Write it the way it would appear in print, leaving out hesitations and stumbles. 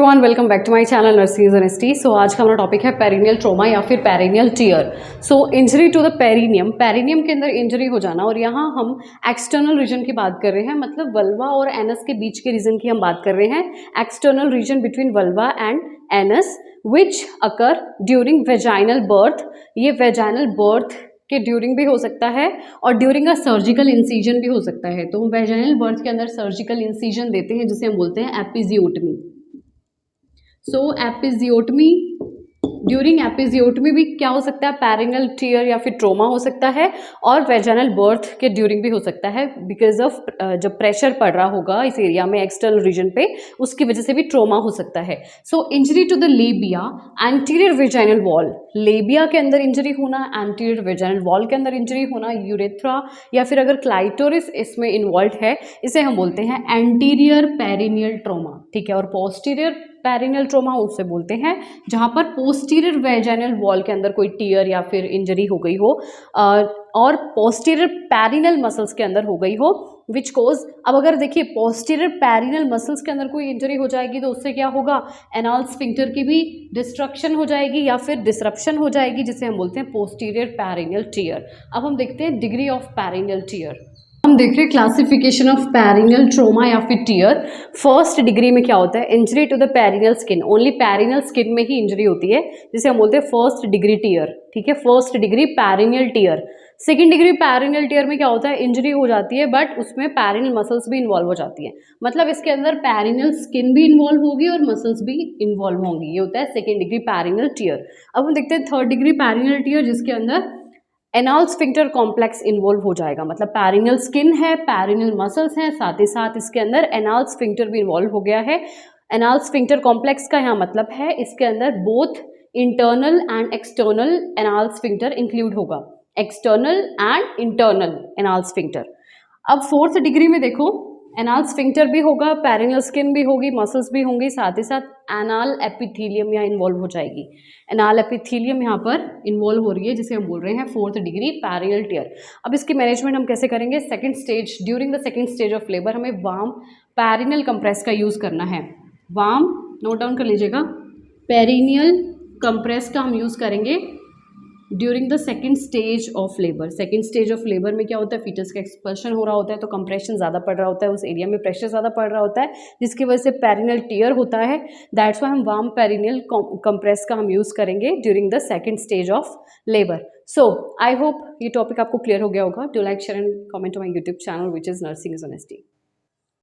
Everyone, welcome back to my channel nursing honesty. So आज का हमारा टॉपिक है पेरिनियल ट्रॉमा या फिर perineal tear. So injury to the perineum, perineum के अंदर इंजरी हो जाना, और यहाँ हम एक्सटर्नल रीजन की बात कर रहे हैं, मतलब वल्वा और एनस के बीच के रीजन की हम बात कर रहे हैं। External region between vulva and anus which occur during vaginal birth. ये वेजाइनल बर्थ के ड्यूरिंग भी हो सकता है और ड्यूरिंग अ सर्जिकल इंसीजन भी हो सकता है। तो हम वेजाइनल बर्थ के अंदर सर्जिकल इंसीजन देते हैं जिसे हम बोलते हैं एपिजियोटमी। सो एपिजियोटमी, ड्यूरिंग एपिजियोटमी भी क्या हो सकता है, पेरिनियल टीयर या फिर ट्रोमा हो सकता है, और वेजाइनल बर्थ के ड्यूरिंग भी हो सकता है बिकॉज ऑफ जब प्रेशर पड़ रहा होगा इस एरिया में एक्सटर्नल रीजन पे, उसकी वजह से भी ट्रोमा हो सकता है। So injury to the labia, anterior vaginal wall, labia के अंदर इंजरी होना, एंटीरियर वेजाइनल वॉल के अंदर इंजरी होना, यूरेथ्रा या फिर अगर क्लाइटोरिस इसमें इन्वॉल्व है, इसे हम बोलते हैं एंटीरियर पेरिनियल ट्रोमा। ठीक है, और पोस्टीरियर पेरिनियल ट्रोमा उससे बोलते हैं जहां पर पोस्टीरियर वेजाइनल वॉल के अंदर कोई टीयर या फिर इंजरी हो गई हो और पोस्टीरियर पेरिनियल मसल्स के अंदर हो गई हो विच कोज। अब अगर देखिए पोस्टीरियर पेरिनियल मसल्स के अंदर कोई इंजरी हो जाएगी तो उससे क्या होगा, एनाल स्फिंक्टर की भी डिस्ट्रक्शन हो जाएगी या फिर डिसरप्शन हो जाएगी, जिसे हम बोलते हैं पोस्टीरियर पेरिनियल टीयर। अब हम देखते हैं डिग्री ऑफ पेरिनियल टीयर। हम देख रहे हैं क्लासिफिकेशन ऑफ पेरिनियल ट्रोमा या फिर टीयर। फर्स्ट डिग्री में क्या होता है, injury to the perineal skin, only perineal skin में ही इंजरी होती है जिसे हम बोलते हैं फर्स्ट डिग्री टीयर। ठीक है, first degree perineal tear. Second degree perineal tear में क्या होता है, इंजरी हो जाती है बट उसमें पेरिनियल मसल्स भी इन्वॉल्व हो जाती हैं, मतलब इसके अंदर पेरिनियल स्किन भी इन्वॉल्व होगी और मसल्स भी इन्वॉल्व होंगी। ये होता है सेकेंड डिग्री पेरिनियल टीयर। अब हम देखते हैं थर्ड डिग्री पेरिनियल टीयर, जिसके अंदर एनाल स्फिंक्टर कॉम्प्लेक्स इन्वॉल्व हो जाएगा, मतलब पेरिनियल स्किन है, पेरिनियल मसल्स हैं, साथ ही साथ इसके अंदर एनाल स्फिंक्टर भी इन्वॉल्व हो गया है। एनाल स्फिंक्टर कॉम्प्लेक्स का यहाँ मतलब है इसके अंदर both internal and external anal sphincter include होगा, external and internal anal sphincter. अब फोर्थ डिग्री में देखो, एनाल स्फिंक्टर भी होगा, पेरिनियल स्किन भी होगी, मसल्स भी होंगी, साथ ही साथ एनाल एपिथेलियम यहाँ इन्वॉल्व हो जाएगी। एनाल एपिथेलियम यहाँ पर इन्वॉल्व हो रही है जिसे हम बोल रहे हैं फोर्थ डिग्री पेरिनियल टीयर। अब इसकी मैनेजमेंट हम कैसे करेंगे, second stage, during the second stage of labour हमें वार्म पेरिनियल कंप्रेस का यूज़ करना है। वार्म नोट डाउन कर लीजिएगा, पेरिनियल कंप्रेस का हम यूज़ करेंगे during the second stage of labour. Second stage of labour में क्या होता है, फीटस का एक्सपल्शन हो रहा होता है तो कंप्रेशन ज़्यादा पड़ रहा होता है, उस एरिया में प्रेशर ज़्यादा पड़ रहा होता है जिसकी वजह से पेरिनियल टीयर होता है। दैट्स वाई हम वार्म पेरिनियल कंप्रेस का हम यूज़ करेंगे during the second stage of labour. So I hope ये टॉपिक आपको क्लियर हो गया होगा। Do like, share and comment on my YouTube channel which is nursing is honesty.